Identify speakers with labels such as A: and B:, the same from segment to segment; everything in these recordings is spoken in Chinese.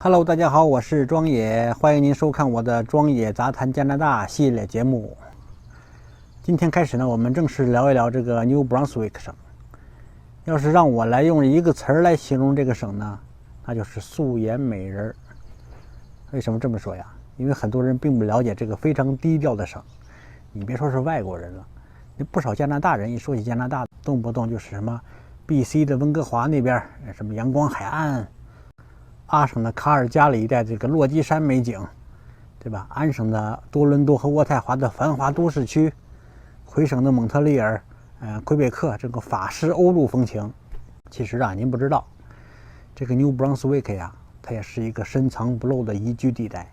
A: Hello， 大家好，我是庄野，欢迎您收看我的庄野杂谈加拿大系列节目。今天开始呢，我们正式聊一聊这个 New Brunswick 省。要是让我来用一个词儿来形容这个省呢，那就是素颜美人。为什么这么说呀？因为很多人并不了解这个非常低调的省。你别说是外国人了，那不少加拿大人一说起加拿大，动不动就是什么 BC 的温哥华那边，什么阳光海岸。阿省的卡尔加里一带这个落基山美景，对吧？安省的多伦多和渥太华的繁华都市区，魁省的蒙特利尔、魁北克这个法式欧陆风情。其实啊，您不知道，这个 New Brunswick 呀，它也是一个深藏不露的宜居地带。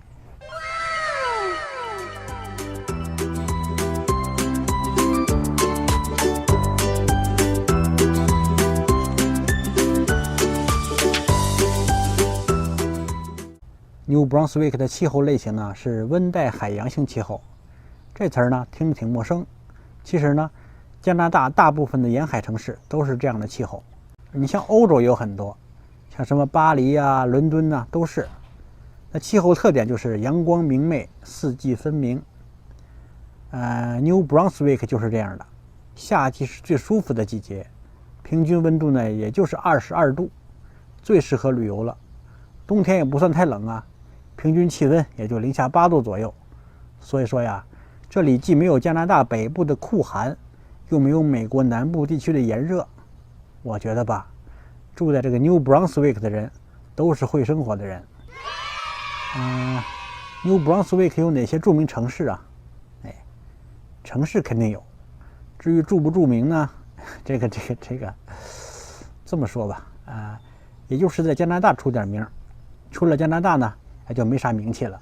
A: New Brunswick 的气候类型呢是温带海洋性气候，这词儿呢听着挺陌生。其实呢，加拿大大部分的沿海城市都是这样的气候。你像欧洲也有很多，像什么巴黎啊、伦敦啊都是。那气候特点就是阳光明媚，四季分明。New Brunswick 就是这样的，夏季是最舒服的季节，平均温度呢也就是22度，最适合旅游了。冬天也不算太冷啊。平均气温也就零下8度左右，所以说呀，这里既没有加拿大北部的酷寒，又没有美国南部地区的炎热。我觉得吧，住在这个 New Brunswick 的人都是会生活的人。New Brunswick 有哪些著名城市啊？城市肯定有，至于著不著名呢？这个，这么说吧，也就是在加拿大出点名，出了加拿大呢，那就没啥名气了。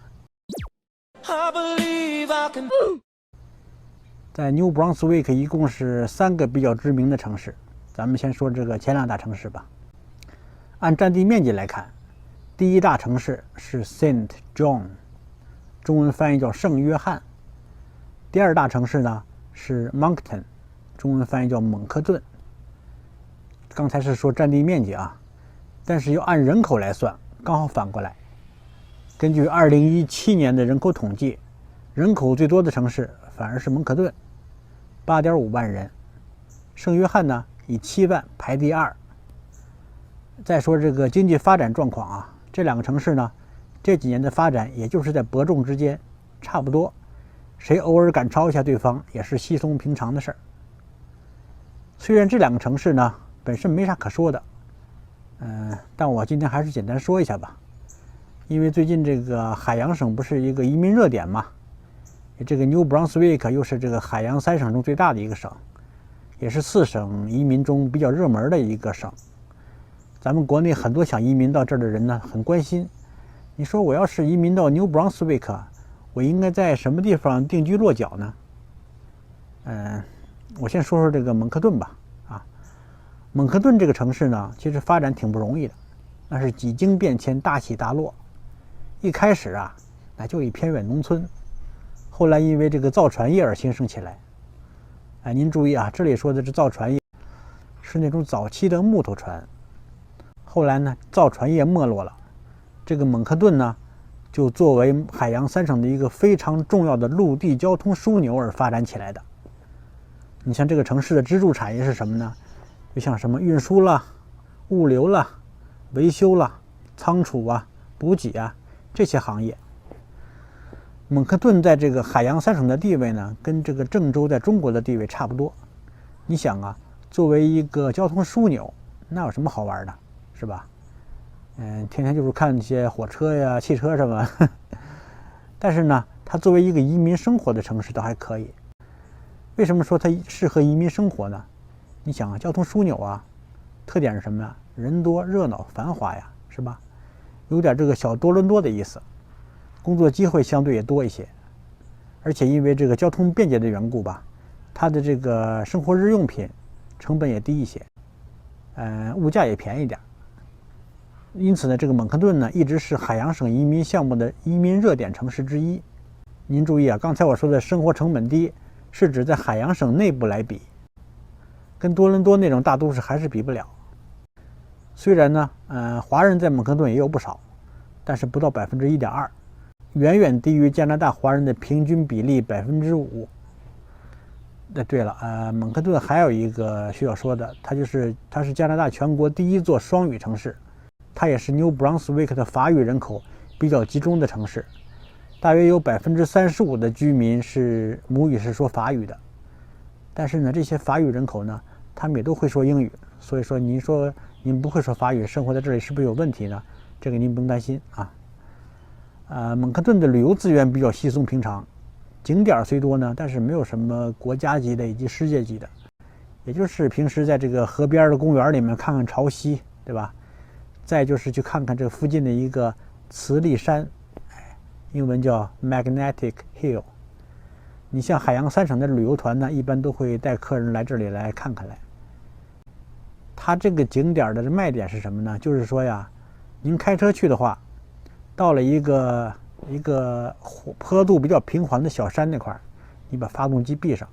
A: 在 New Brunswick 一共是3个比较知名的城市，咱们先说这个前2大城市吧。按占地面积来看，第一大城市是 Saint John， 中文翻译叫圣约翰。第2大城市呢是 Moncton， 中文翻译叫蒙克顿。刚才是说占地面积啊，但是要按人口来算，刚好反过来。根据2017年的人口统计，人口最多的城市反而是蒙克顿，8.5万人。圣约翰呢以7万排第2。再说这个经济发展状况啊，这2个城市呢这几年的发展也就是在伯仲之间，差不多，谁偶尔赶超一下对方也是稀松平常的事儿。虽然这2个城市呢本身没啥可说的，但我今天还是简单说一下吧。因为最近这个海洋省不是一个移民热点嘛，这个 New Brunswick 又是这个海洋3省中最大的一个省，也是4省移民中比较热门的一个省。咱们国内很多想移民到这儿的人呢很关心，你说我要是移民到 New Brunswick， 我应该在什么地方定居落脚呢？我先说说这个蒙克顿吧。蒙克顿这个城市呢其实发展挺不容易的，那是几经变迁，大起大落。一开始啊，那就一偏远农村，后来因为这个造船业而兴盛起来。您注意啊，这里说的这造船业是那种早期的木头船。后来呢，造船业没落了，这个蒙克顿呢，就作为海洋3省的一个非常重要的陆地交通枢纽而发展起来的。你像这个城市的支柱产业是什么呢？就像什么运输啦、物流啦、维修啦、仓储啊、补给啊这些行业。蒙克顿在这个海洋3省的地位呢，跟这个郑州在中国的地位差不多。你想啊，作为一个交通枢纽，那有什么好玩的，是吧？天天就是看一些火车呀、汽车什么。但是呢，它作为一个移民生活的城市倒还可以。为什么说它适合移民生活呢？你想啊，交通枢纽啊，特点是什么呀？人多、热闹、繁华呀，是吧？有点这个小多伦多的意思，工作机会相对也多一些，而且因为这个交通便捷的缘故吧，它的这个生活日用品成本也低一些，物价也便宜点。因此呢，这个蒙克顿呢一直是海洋省移民项目的移民热点城市之一。您注意啊，刚才我说的生活成本低，是指在海洋省内部来比，跟多伦多那种大都市还是比不了。虽然呢，华人在蒙克顿也有不少，但是不到1.2%，远远低于加拿大华人的平均比例5%。对了，蒙克顿还有一个需要说的，它是加拿大全国第一座双语城市，它也是 New Brunswick 的法语人口比较集中的城市，大约有35%的居民是母语是说法语的。但是呢，这些法语人口呢，他们也都会说英语，所以说您说您不会说法语，生活在这里是不是有问题呢？这个您不用担心啊。蒙克顿的旅游资源比较稀松平常，景点虽多呢，但是没有什么国家级的以及世界级的，也就是平时在这个河边的公园里面看看潮汐，对吧？再就是去看看这附近的一个磁力山，英文叫 Magnetic Hill。你像海洋3省的旅游团呢，一般都会带客人来这里来看看来。它这个景点的卖点是什么呢？就是说呀，您开车去的话，到了一个坡度比较平缓的小山那块，你把发动机闭上，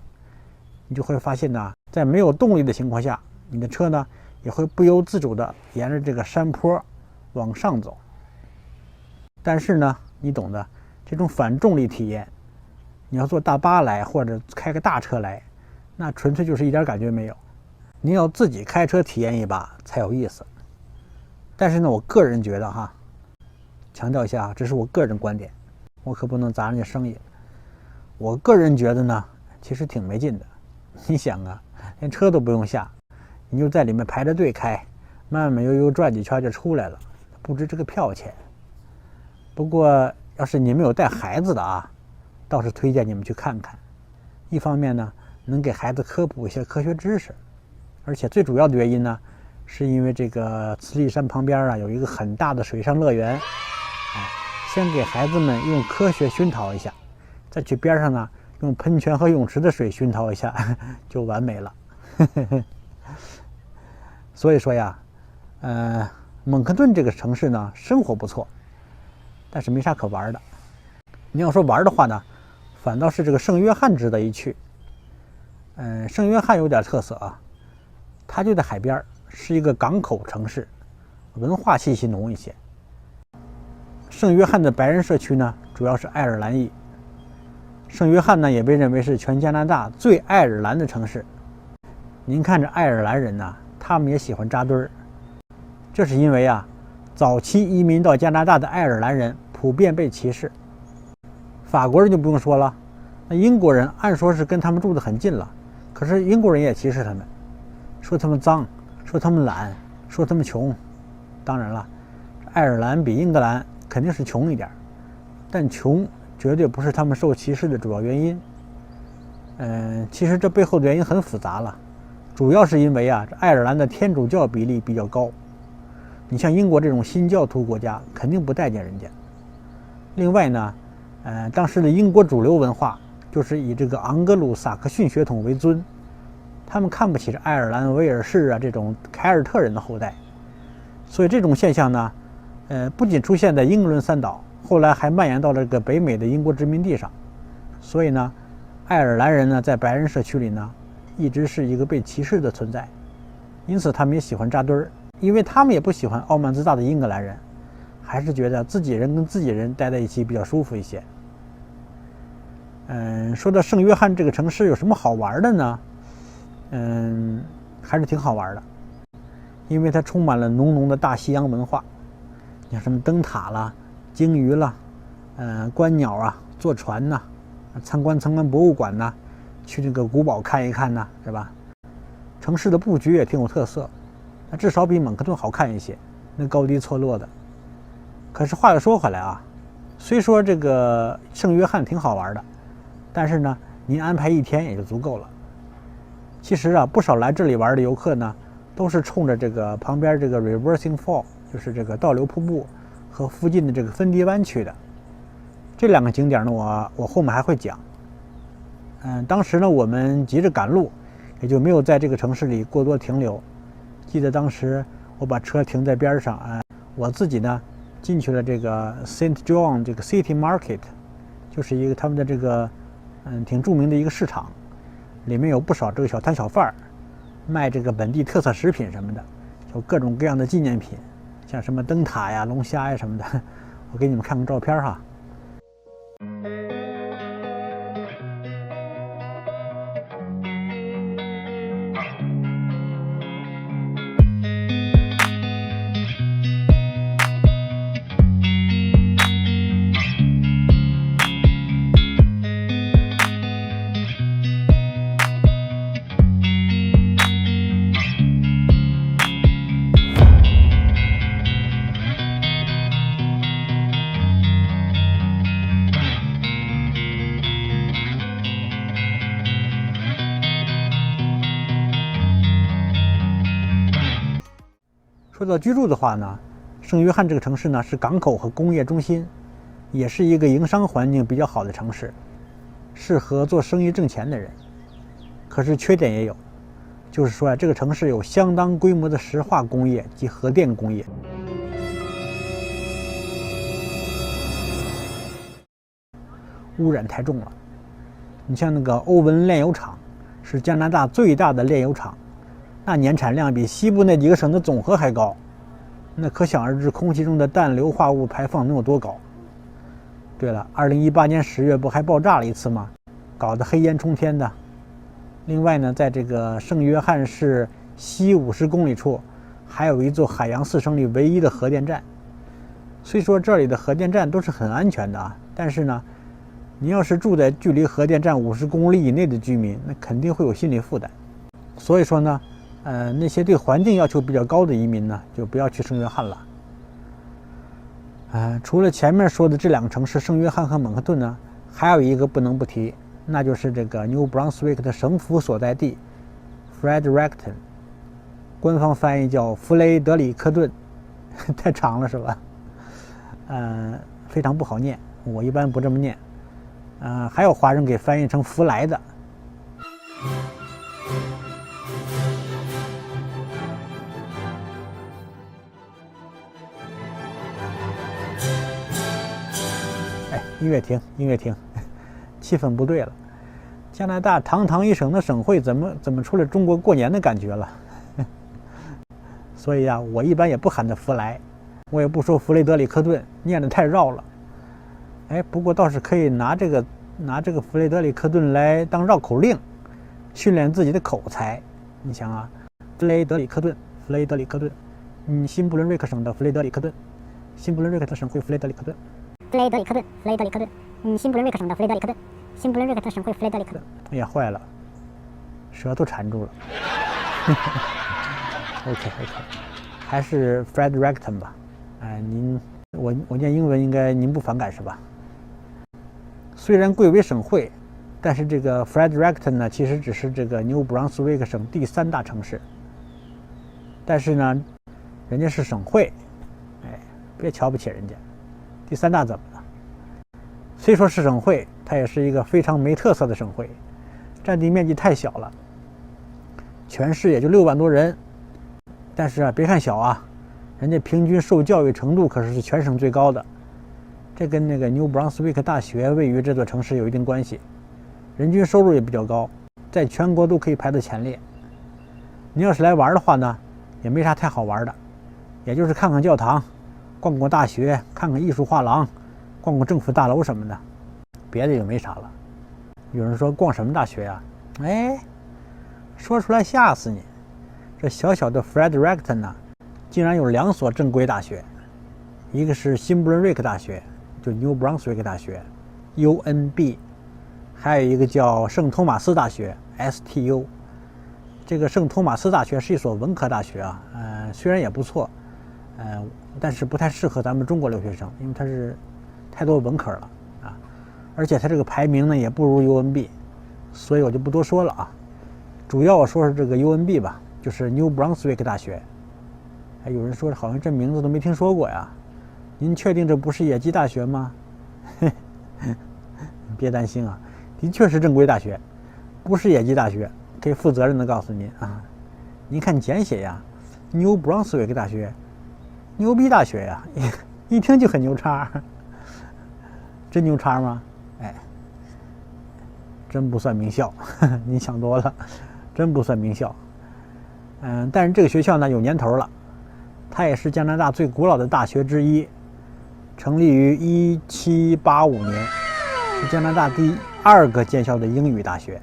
A: 你就会发现呢，在没有动力的情况下，你的车呢也会不由自主的沿着这个山坡往上走。但是呢，你懂的，这种反重力体验，你要坐大巴来或者开个大车来，那纯粹就是一点感觉没有。您要自己开车体验一把才有意思。但是呢，我个人觉得哈，强调一下，这是我个人观点，我可不能砸人家生意。我个人觉得呢，其实挺没劲的。你想啊，连车都不用下，你就在里面排着队开，慢慢悠悠转几圈就出来了，不值这个票钱。不过要是你们有带孩子的啊，倒是推荐你们去看看。一方面呢，能给孩子科普一些科学知识，而且最主要的原因呢，是因为这个慈利山旁边啊有一个很大的水上乐园，先给孩子们用科学熏陶一下，再去边上呢用喷泉和泳池的水熏陶一下，就完美了。所以说呀，蒙克顿这个城市呢，生活不错，但是没啥可玩的。你要说玩的话呢，反倒是这个圣约翰值得一去。圣约翰有点特色啊，它就在海边，是一个港口城市，文化气息浓一些。圣约翰的白人社区呢，主要是爱尔兰裔。圣约翰呢，也被认为是全加拿大最爱尔兰的城市。您看这爱尔兰人呢，他们也喜欢扎堆儿，这是因为啊，早期移民到加拿大的爱尔兰人普遍被歧视。法国人就不用说了，那英国人按说是跟他们住得很近了，可是英国人也歧视他们，说他们脏，说他们懒，说他们穷。当然了，爱尔兰比英格兰肯定是穷一点，但穷绝对不是他们受歧视的主要原因。其实这背后的原因很复杂了，主要是因为啊，这爱尔兰的天主教比例比较高，你像英国这种新教徒国家肯定不待见人家。另外呢，当时的英国主流文化就是以这个昂格鲁萨克逊血统为尊，他们看不起这爱尔兰、威尔士啊这种凯尔特人的后代，所以这种现象呢，不仅出现在英伦三岛，后来还蔓延到了这个北美的英国殖民地上。所以呢，爱尔兰人呢在白人社区里呢，一直是一个被歧视的存在，因此他们也喜欢扎堆儿，因为他们也不喜欢傲慢自大的英格兰人，还是觉得自己人跟自己人待在一起比较舒服一些。说到圣约翰这个城市有什么好玩的呢？还是挺好玩的，因为它充满了浓浓的大西洋文化。你像什么灯塔啦、鲸鱼啦、观鸟啊、坐船呐、参观博物馆呐、去这个古堡看一看呐，是吧？城市的布局也挺有特色，那至少比蒙克顿好看一些，那高低错落的。可是话又说回来啊，虽说这个圣约翰挺好玩的，但是呢，您安排1天也就足够了。其实啊，不少来这里玩的游客呢，都是冲着这个旁边这个 Reversing Fall， 就是这个倒流瀑布和附近的这个芬迪湾去的。这2个景点呢，我后面还会讲。当时呢，我们急着赶路，也就没有在这个城市里过多停留。记得当时我把车停在边上，我自己呢进去了这个 St. John 这个 City Market， 就是一个他们的这个挺著名的一个市场，里面有不少这个小摊小贩卖这个本地特色食品什么的，有各种各样的纪念品，像什么灯塔呀、龙虾呀什么的，我给你们看看照片哈。说到居住的话呢，圣约翰这个城市呢是港口和工业中心，也是一个营商环境比较好的城市，适合做生意挣钱的人。可是缺点也有，就是说这个城市有相当规模的石化工业及核电工业。污染太重了。你像那个欧文炼油厂，是加拿大最大的炼油厂，那年产量比西部那几个省的总和还高，那可想而知空气中的氮硫化物排放能有多高。对了，2018年10月不还爆炸了一次吗？搞得黑烟冲天的。另外呢，在这个圣约翰市西50公里处，还有一座海洋4省里唯一的核电站。虽说这里的核电站都是很安全的啊，但是呢，你要是住在距离核电站50公里以内的居民，那肯定会有心理负担。所以说呢，那些对环境要求比较高的移民呢，就不要去圣约翰了。除了前面说的这两个城市圣约翰和蒙克顿呢，还有一个不能不提，那就是这个 New Brunswick 的省府所在地 Fredericton， 官方翻译叫弗雷德里克顿，太长了是吧？非常不好念，我一般不这么念。还有华人给翻译成弗莱的。音乐停，音乐停，气氛不对了。加拿大堂堂一省的省会，怎么出了中国过年的感觉了？所以啊，我一般也不喊它弗莱，我也不说弗雷德里克顿，念得太绕了。不过倒是可以拿这个弗雷德里克顿来当绕口令，训练自己的口才。你想啊，弗雷德里克顿，弗雷德里克顿，新布伦瑞克省的弗雷德里克顿，新布伦瑞克的省会弗雷德里克顿。
B: 弗雷德里克顿，弗雷德里克顿，新布伦瑞克省的弗雷德里克顿，新布伦瑞克的省会弗雷德里克顿。
A: 哎呀，坏了，舌头缠住了。OK， 还是 Fredericton 吧。我念英文应该您不反感是吧？虽然贵为省会，但是这个 Fredericton 呢，其实只是这个 New Brunswick 省第3大城市。但是呢，人家是省会，别瞧不起人家。第3大怎么了？虽说是省会，它也是一个非常没特色的省会，占地面积太小了，全市也就6万多人。但是啊，别看小啊，人家平均受教育程度可是全省最高的。这跟那个 New Brunswick 大学位于这座城市有一定关系，人均收入也比较高，在全国都可以排到前列。你要是来玩的话呢，也没啥太好玩的，也就是看看教堂，逛逛大学，看看艺术画廊，逛逛政府大楼什么的，别的也没啥了。有人说逛什么大学呀？说出来吓死你！这小小的 Fredericton 呢，竟然有2所正规大学，一个是新布伦瑞克大学，就 New Brunswick 大学 UNB， 还有一个叫圣托马斯大学 STU。这个圣托马斯大学是一所文科大学啊，虽然也不错，但是不太适合咱们中国留学生，因为它是太多文科了啊，而且它这个排名呢也不如 UNB， 所以我就不多说了啊。主要我说是这个 UNB 吧，就是 New Brunswick 大学。有人说好像这名字都没听说过呀，您确定这不是野鸡大学吗？别担心啊，的确是正规大学，不是野鸡大学，可以负责任的告诉您啊。您看简写呀 ，New Brunswick 大学，牛逼大学呀，一听就很牛叉。真牛叉吗？真不算名校，您想多了，真不算名校。但是这个学校呢有年头了，它也是加拿大最古老的大学之一，成立于1785年，是加拿大第2个建校的英语大学。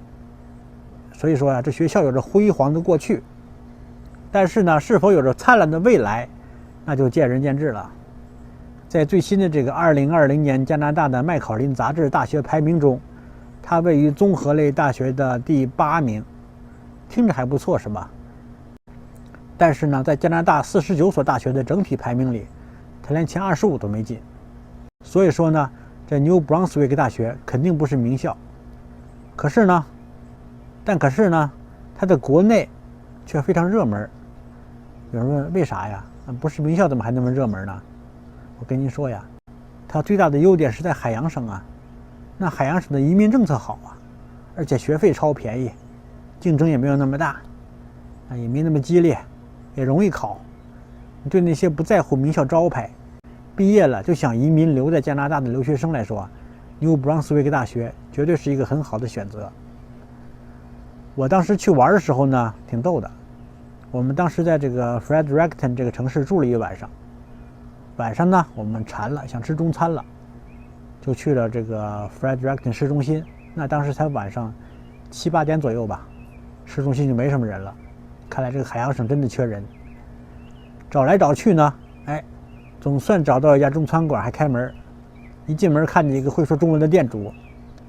A: 所以说啊，这学校有着辉煌的过去，但是呢，是否有着灿烂的未来，那就见仁见智了。在最新的这个2020年加拿大的麦考林杂志大学排名中，它位于综合类大学的第8名，听着还不错，是吧？但是呢，在加拿大49所大学的整体排名里，它连前25都没进。所以说呢，这 New Brunswick 大学肯定不是名校。可是呢，它在国内却非常热门。有人问为啥呀？不是名校怎么还那么热门呢？我跟您说呀，它最大的优点是在海洋省啊。那海洋省的移民政策好啊，而且学费超便宜，竞争也没有那么大，也没那么激烈，也容易考。对那些不在乎名校招牌，毕业了就想移民留在加拿大的留学生来说，New Brunswick 大学绝对是一个很好的选择。我当时去玩的时候呢，挺逗的。我们当时在这个 Fredericton 这个城市住了一晚上。晚上呢，我们馋了，想吃中餐了，就去了这个 Fredericton 市中心。那当时才晚上7、8点左右吧，市中心就没什么人了。看来这个海洋省真的缺人。找来找去呢，总算找到一家中餐馆还开门。一进门看见一个会说中文的店主，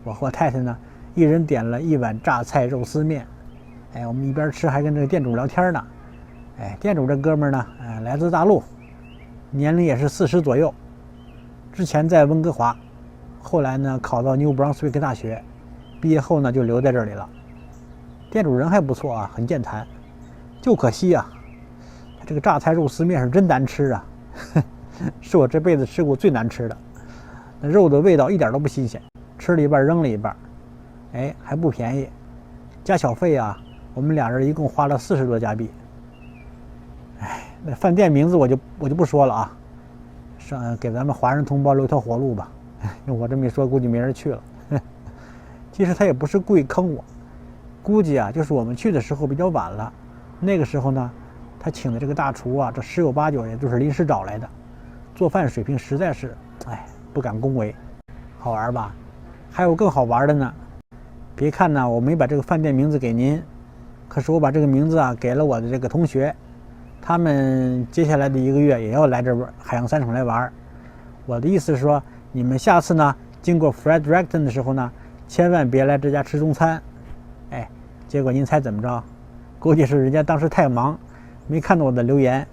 A: 我和我太太呢，一人点了1碗榨菜肉丝面。我们一边吃还跟这个店主聊天呢。店主这哥们呢，来自大陆，年龄也是40左右，之前在温哥华，后来呢考到 New Brunswick 大学，毕业后呢就留在这里了。店主人还不错啊，很健谈，就可惜啊，这个榨菜肉丝面是真难吃啊，是我这辈子吃过最难吃的。那肉的味道一点都不新鲜，吃了一半扔了一半，还不便宜，加小费啊，我们俩人一共花了40多加币。那饭店名字我就不说了啊，给咱们华人同胞留条活路吧。我这么一说，估计没人去了。其实他也不是故意坑我，估计啊，就是我们去的时候比较晚了。那个时候呢，他请的这个大厨啊，这10有8九也就是临时找来的，做饭水平实在是，不敢恭维。好玩吧？还有更好玩的呢。别看呢，我没把这个饭店名字给您，可是我把这个名字啊给了我的这个同学。他们接下来的1个月也要来这海洋3省来玩。我的意思是说，你们下次呢经过 Fredericton 的时候呢，千万别来这家吃中餐。结果您猜怎么着？估计是人家当时太忙，没看到我的留言。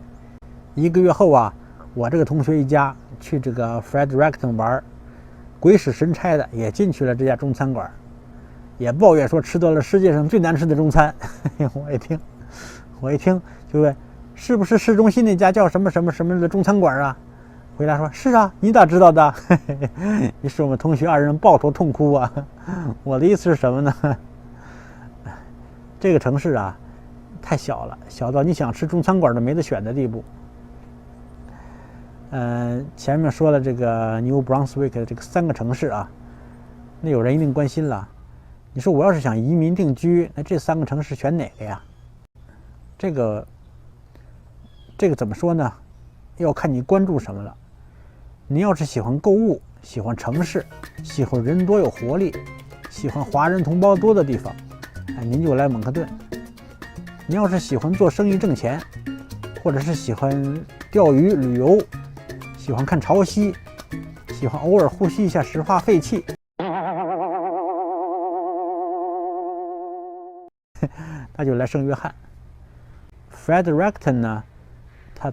A: 1个月后啊，我这个同学一家去这个 Fredericton 玩，鬼使神差的也进去了这家中餐馆，也抱怨说吃到了世界上最难吃的中餐。我一听就问，是不是市中心那家叫什么什么什么的中餐馆啊？回答说是啊，你咋知道的？于是我们同学2人抱头痛哭啊。我的意思是什么呢？这个城市啊太小了，小到你想吃中餐馆都没得选的地步。前面说了这个 New Brunswick 的这个3个城市啊，那有人一定关心了，你说我要是想移民定居，那这3个城市选哪个呀？这个怎么说呢？要看你关注什么了。您要是喜欢购物，喜欢城市，喜欢人多有活力，喜欢华人同胞多的地方，您就来蒙克顿。您要是喜欢做生意挣钱，或者是喜欢钓鱼旅游，喜欢看潮汐，喜欢偶尔呼吸一下石化废气，那就来圣约翰。Fredericton 呢，它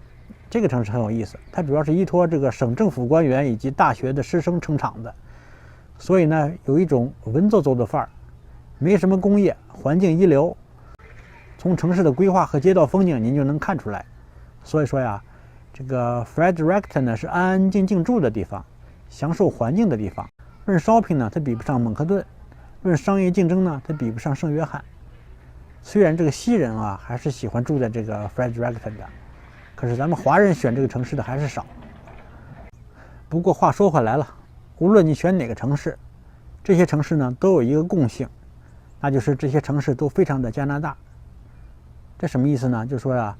A: 这个城市很有意思，它主要是依托这个省政府官员以及大学的师生撑场的，所以呢有一种文绉绉的范儿，没什么工业，环境一流。从城市的规划和街道风景您就能看出来。所以说呀，这个 Fredericton 呢是安安静静住的地方，享受环境的地方。论 shopping 呢，它比不上蒙克顿；论商业竞争呢，它比不上圣约翰。虽然这个西人啊还是喜欢住在这个 Fredericton 的，可是咱们华人选这个城市的还是少。不过话说回来了，无论你选哪个城市，这些城市呢都有一个共性，那就是这些城市都非常的加拿大。这什么意思呢？就是说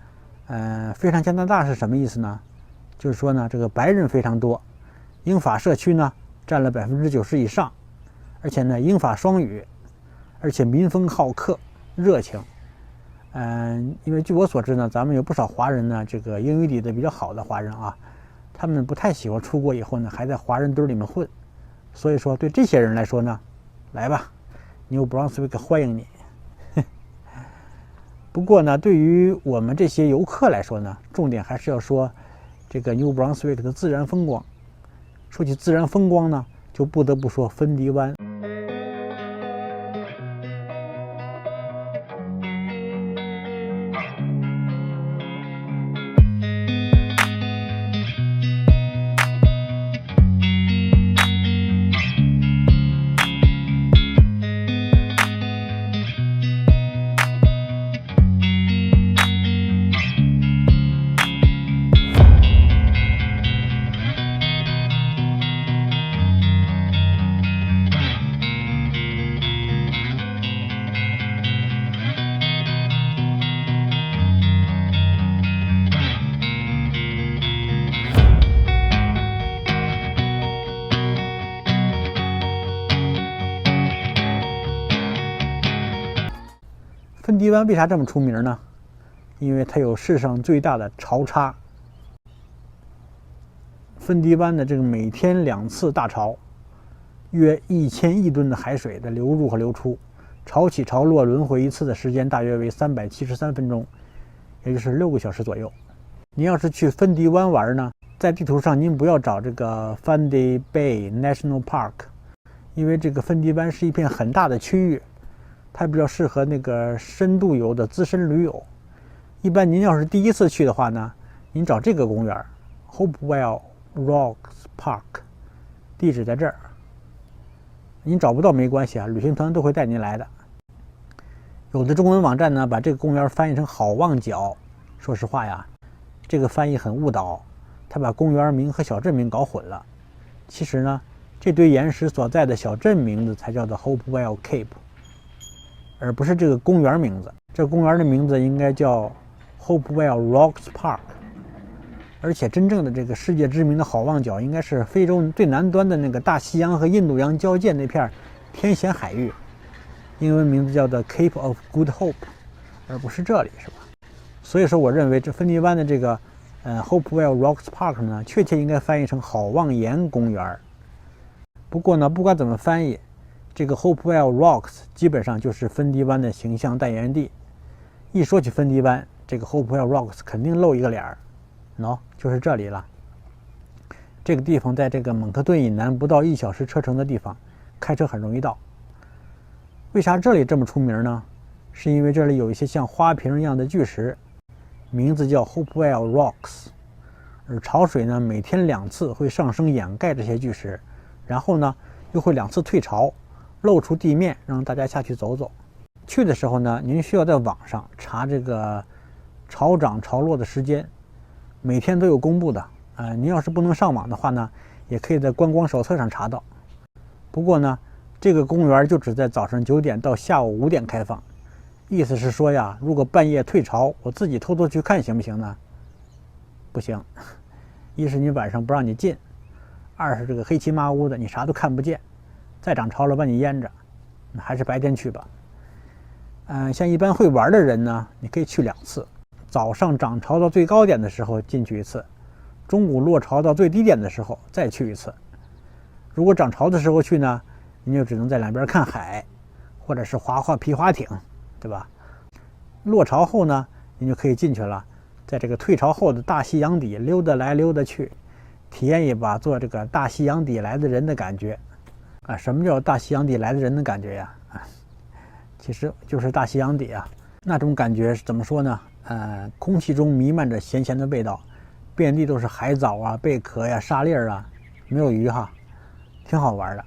A: 非常加拿大是什么意思呢？就是说呢，这个白人非常多，英法社区呢占了90%以上，而且呢英法双语，而且民风好客热情。因为据我所知呢，咱们有不少华人呢，这个英语底子比较好的华人啊，他们不太喜欢出国以后呢还在华人堆里面混，所以说对这些人来说呢，来吧，New Brunswick 欢迎你。不过呢，对于我们这些游客来说呢，重点还是要说这个 New Brunswick 的自然风光。说起自然风光呢，就不得不说芬迪湾。芬迪湾为啥这么出名呢？因为它有世上最大的潮差。芬迪湾的这个每天2次大潮，约1000亿吨的海水的流入和流出，潮起潮落轮回一次的时间大约为373分钟，也就是6个小时左右。您要是去芬迪湾玩呢，在地图上您不要找这个 Fundy Bay National Park， 因为这个芬迪湾是一片很大的区域。它比较适合那个深度游的资深驴友。一般您要是第一次去的话呢，您找这个公园 Hopewell Rocks Park， 地址在这儿。您找不到没关系啊，旅行团都会带您来的。有的中文网站呢把这个公园翻译成好望角，说实话呀，这个翻译很误导，他把公园名和小镇名搞混了。其实呢，这堆岩石所在的小镇名字才叫做 Hopewell Cape，而不是这个公园名字。这公园的名字应该叫 Hopewell Rocks Park， 而且真正的这个世界知名的好望角应该是非洲最南端的那个大西洋和印度洋交界那片天险海域，英文名字叫做 Cape of Good Hope， 而不是这里，是吧？所以说我认为这芬迪湾的这个Hopewell Rocks Park 呢，确切应该翻译成好望岩公园。不过呢，不管怎么翻译，这个 Hopewell Rocks 基本上就是芬迪湾的形象代言地。一说起芬迪湾，这个 Hopewell Rocks 肯定露一个脸儿，就是这里了。这个地方在这个蒙克顿以南不到1小时车程的地方，开车很容易到。为啥这里这么出名呢？是因为这里有一些像花瓶一样的巨石，名字叫 Hopewell Rocks， 而潮水呢每天2次会上升掩盖这些巨石，然后呢又会2次退潮，露出地面让大家下去走走。去的时候呢，您需要在网上查这个潮涨潮落的时间，每天都有公布的。您要是不能上网的话呢，也可以在观光手册上查到。不过呢，这个公园就只在早上9点到下午5点开放。意思是说呀，如果半夜退潮，我自己偷偷去看行不行呢？不行，一是你晚上不让你进，二是这个黑漆麻乌的，你啥都看不见，再涨潮了把你淹着，还是白天去吧。像一般会玩的人呢，你可以去2次，早上涨潮到最高点的时候进去1次，中午落潮到最低点的时候再去1次。如果涨潮的时候去呢，您就只能在两边看海，或者是划皮划艇，对吧？落潮后呢，您就可以进去了，在这个退潮后的大西洋底溜达来溜达去，体验一把做这个大西洋底来的人的感觉。什么叫大西洋底来的人的感觉呀？其实就是大西洋底啊，那种感觉是怎么说呢？空气中弥漫着咸咸的味道，遍地都是海藻啊、贝壳呀、沙粒啊，没有鱼哈，挺好玩的。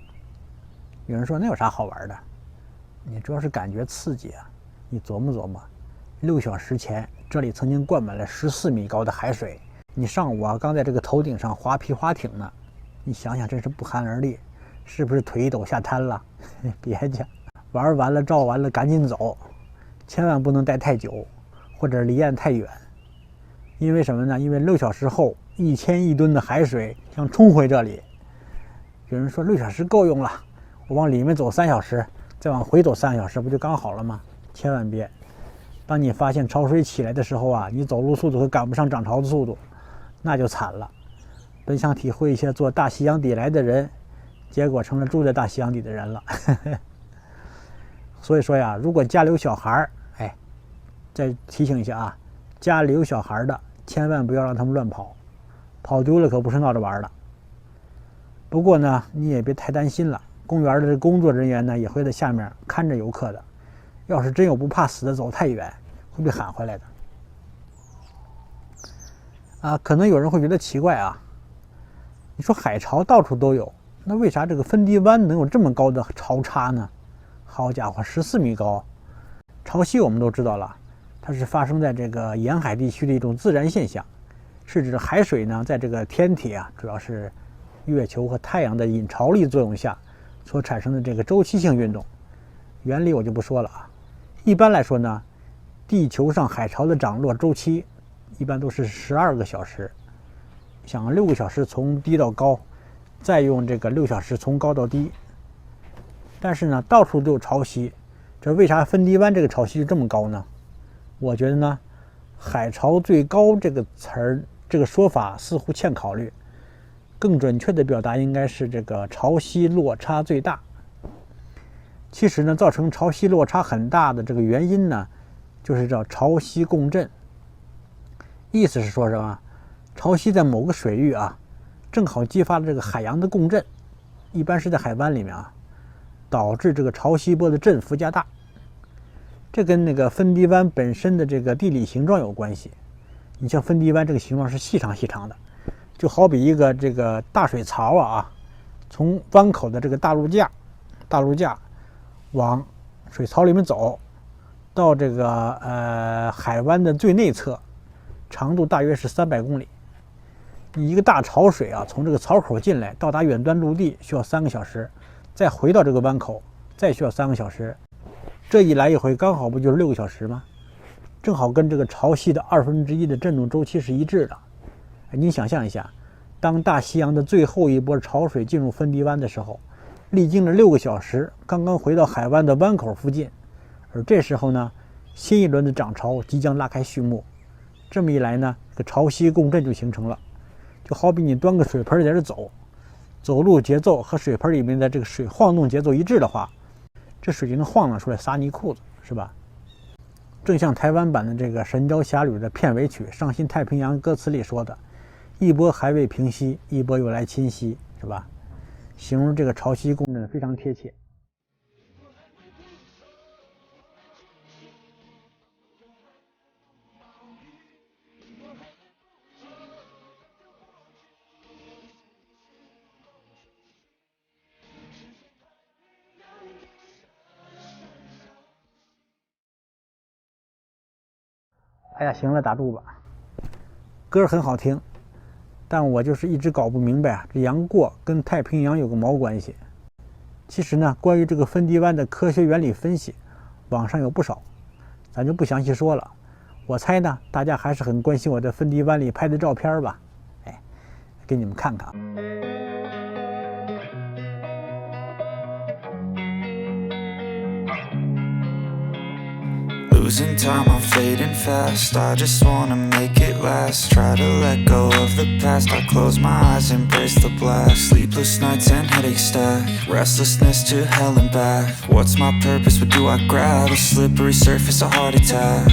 A: 有人说那有啥好玩的？你主要是感觉刺激啊！你琢磨琢磨，6小时前这里曾经灌满了14米高的海水，你上午刚在这个头顶上划皮划艇呢，你想想真是不寒而栗，是不是腿一抖下滩了？别介，玩完了照完了赶紧走，千万不能待太久，或者离岸太远。因为什么呢？因为6小时后1000亿吨的海水将冲回这里，有人说6小时够用了，我往里面走3小时，再往回走3个小时，不就刚好了吗？千万别！当你发现潮水起来的时候啊，你走路速度可赶不上涨潮的速度，那就惨了。本想体会一下做大西洋底来的人，结果成了住在大西洋底的人了。所以说呀，如果家里有小孩，再提醒一下啊，家里有小孩的，千万不要让他们乱跑，跑丢了可不是闹着玩的。不过呢，你也别太担心了，公园的工作人员呢也会在下面看着游客的，要是真有不怕死的走太远，会被喊回来的。可能有人会觉得奇怪啊，你说海潮到处都有，那为啥这个芬迪湾能有这么高的潮差呢？好家伙，14米高！潮汐我们都知道了，它是发生在这个沿海地区的一种自然现象，是指海水呢在这个天体啊，主要是月球和太阳的引潮力作用下所产生的这个周期性运动。原理我就不说了啊。一般来说呢，地球上海潮的涨落周期一般都是12个小时，想6个小时从低到高，再用这个6小时从高到低。但是呢，到处都有潮汐，这为啥芬迪湾这个潮汐就这么高呢？我觉得呢，海潮最高这个词儿，这个说法似乎欠考虑，更准确的表达应该是这个潮汐落差最大。其实呢，造成潮汐落差很大的这个原因呢，就是叫潮汐共振。意思是说什么？潮汐在某个水域啊，正好激发了这个海洋的共振，一般是在海湾里面啊，导致这个潮汐波的振幅加大。这跟那个芬迪湾本身的这个地理形状有关系。你像芬迪湾这个形状是细长细长的，就好比一个这个大水槽啊，从湾口的这个大陆架往水槽里面走，到这个海湾的最内侧，长度大约是300公里。你一个大潮水啊，从这个槽口进来，到达远端陆地需要3个小时，再回到这个湾口再需要3个小时，这一来一回刚好不就是6个小时吗？正好跟这个潮汐的1/2的振动周期是一致的。您想象一下，当大西洋的最后一波潮水进入芬迪湾的时候，历经了6个小时，刚刚回到海湾的湾口附近，而这时候呢，新一轮的涨潮即将拉开序幕。这么一来呢，这个潮汐共振就形成了。就好比你端个水盆在这走，走路节奏和水盆里面的这个水晃动节奏一致的话，这水就能晃荡出来撒泥裤子，是吧？正像台湾版的这个《神雕侠侣》的片尾曲《上新太平洋》歌词里说的，一波还未平息，一波又来侵袭，是吧？形容这个潮汐共振非常贴切。哎呀，行了，打住吧。歌很好听，但我就是一直搞不明白啊，这杨过跟太平洋有个毛关系？其实呢，关于这个芬迪湾的科学原理分析，网上有不少，咱就不详细说了。我猜呢，大家还是很关心我在芬迪湾里拍的照片吧？给你们看看。
C: Losing time, I'm fading fast. I just wanna make it last. Try to let go of the past. I close my eyes, embrace the blast. Sleepless nights and headaches stack. Restlessness to hell and back. What's my purpose? What do I grab? A slippery surface, a heart attack.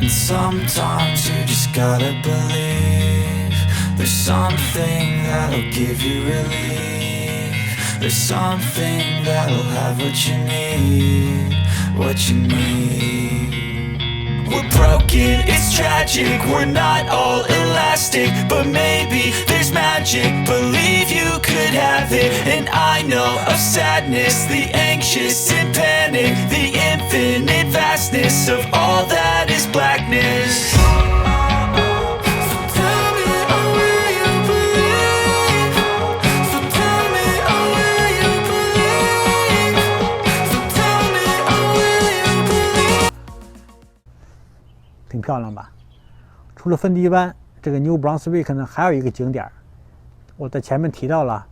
C: And sometimes you just gotta believe there's something that'll give you relief. There's something that'll have what you need. What you need. We're broken, it's tragic. We're not all elastic, but maybe there's magic. Believe you could have it. And I know of sadness, the anxious and panic, the infinite vastness of all that is blackness.
A: 挺漂亮吧？除了芬迪湾，这个 New Brunswick 呢，还有一个景点，我在前面提到了，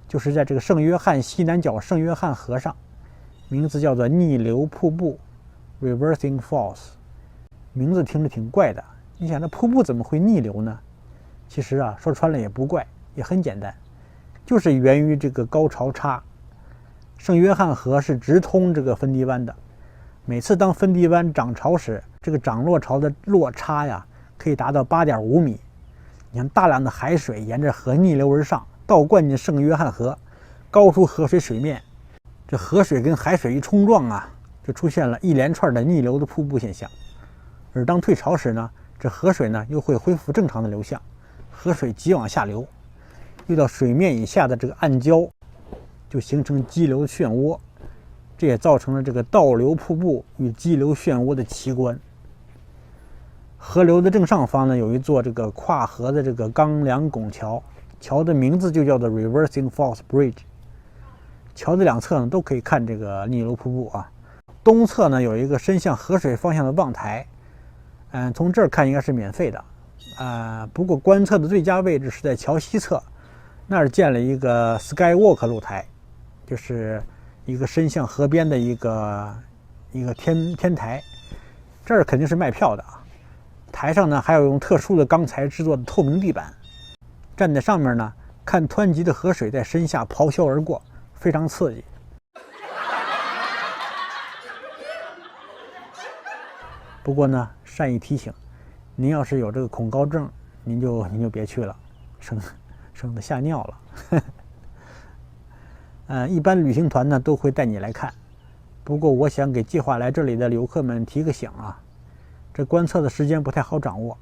A: 就是在这个圣约翰西南角圣约翰河上，名字叫做逆流瀑布 （Reversing Falls）。名字听着挺怪的，你想这瀑布怎么会逆流呢？其实啊，说穿了也不怪，也很简单，就是源于这个高潮差。圣约翰河是直通这个芬迪湾的，每次当芬迪湾涨潮时，这个涨落潮的落差呀，可以达到8.5米。你看，大量的海水沿着河逆流而上，倒灌进圣约翰河，高出河水水面。这河水跟海水一冲撞啊，就出现了一连串的逆流的瀑布现象。而当退潮时呢，这河水呢又会恢复正常的流向，河水急往下流，遇到水面以下的这个暗礁，就形成激流漩涡，这也造成了这个倒流瀑布与激流漩涡的奇观。河流的正上方呢，有一座这个跨河的这个钢梁拱桥，桥的名字就叫做 Reversing Falls Bridge。桥的两侧呢都可以看这个逆流瀑布啊。东侧呢有一个伸向河水方向的望台，从这儿看应该是免费的，不过观测的最佳位置是在桥西侧，那儿建了一个 Skywalk 露台，就是一个伸向河边的一个天台，这儿肯定是卖票的啊。台上呢还有用特殊的钢材制作的透明地板，站在上面呢看湍急的河水在身下咆哮而过，非常刺激。不过呢，善意提醒，您要是有这个恐高症，您就别去了，省得吓尿了。一般旅行团呢都会带你来看，不过我想给计划来这里的游客们提个醒啊。这观测的时间不太好掌握，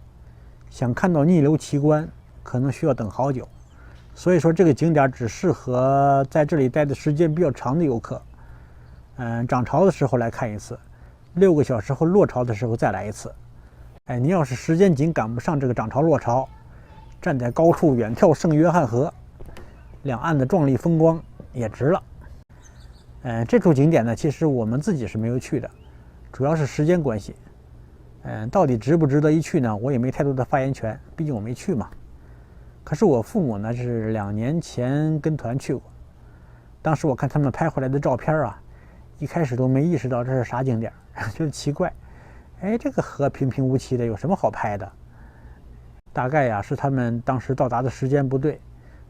A: 想看到逆流奇观，可能需要等好久。所以说，这个景点只适合在这里待的时间比较长的游客。涨潮的时候来看一次，6个小时后落潮的时候再来一次。您要是时间紧赶不上这个涨潮落潮，站在高处远眺圣约翰河，两岸的壮丽风光也值了。这处景点呢，其实我们自己是没有去的，主要是时间关系。到底值不值得一去呢？我也没太多的发言权，毕竟我没去嘛。可是我父母呢是2年前跟团去过，当时我看他们拍回来的照片啊，一开始都没意识到这是啥景点，觉得奇怪。这个河平平无奇的，有什么好拍的？大概呀是他们当时到达的时间不对，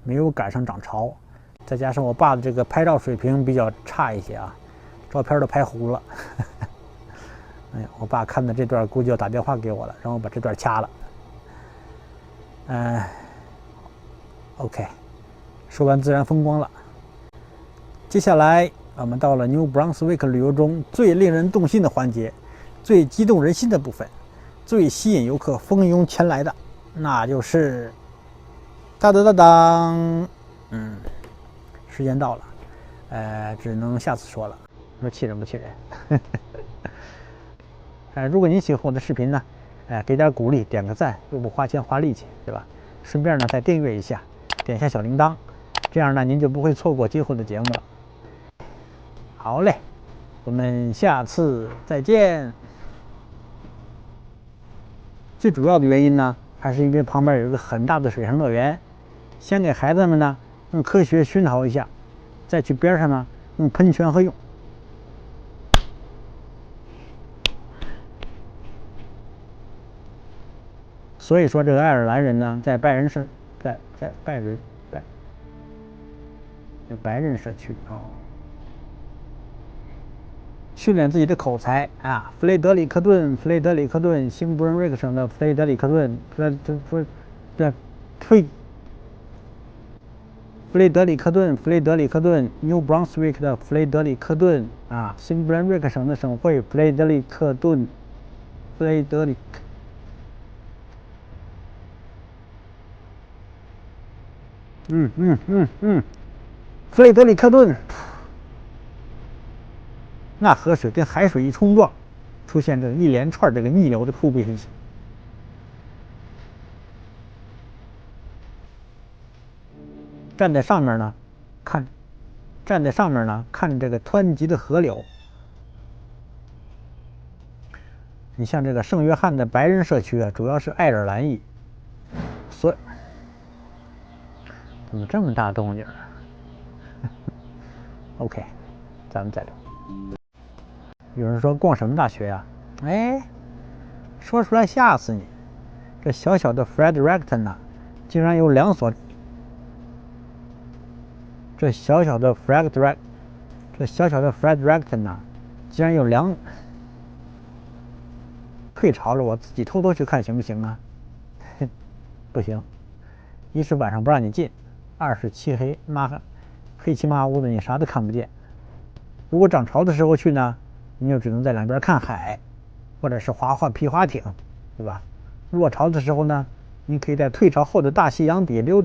A: 没有赶上涨潮，再加上我爸的这个拍照水平比较差一些啊，照片都拍糊了。我爸看到这段估计要打电话给我了，让我把这段掐了。OK， 说完自然风光了，接下来我们到了 New Brunswick 旅游中最令人动心的环节，最激动人心的部分，最吸引游客蜂拥前来的，那就是当，时间到了，只能下次说了。说气人不气人？如果您喜欢我的视频呢，给点鼓励，点个赞，又不花钱花力气，对吧？顺便呢再订阅一下，点一下小铃铛，这样呢您就不会错过今后的节目了。好嘞，我们下次再见。最主要的原因呢，还是因为旁边有一个很大的水上乐园，先给孩子们呢用科学熏陶一下，再去边上呢用喷泉喝用。所以说，这个爱尔兰人呢，在白人社区训练自己的口才啊。弗雷德里克顿，新布伦瑞克省的弗雷德里克顿，弗雷德里克顿 ，New Brunswick 的弗雷德里克顿啊，新布伦瑞克省的省会弗雷德里克顿，弗雷德里克。弗雷德里克顿，那河水跟海水一冲撞，出现这一连串这个逆流的瀑布现象。站在上面呢，看这个湍急的河流。你像这个圣约翰的白人社区啊，主要是爱尔兰裔，所以怎么这么大动静啊？ OK， 咱们再聊。有人说逛什么大学呀？哎，说出来吓死你！这小小的 Fredericton 呐，竟然有2所。这小小的 Fredericton 呐，竟然有退潮了，我自己偷偷去看行不行啊？不行，一是晚上不让你进，二是漆黑，黑漆麻乌的，你啥都看不见。如果涨潮的时候去呢，你就只能在两边看海，或者是皮划艇，对吧？落潮的时候呢，你可以在退潮后的大西洋底溜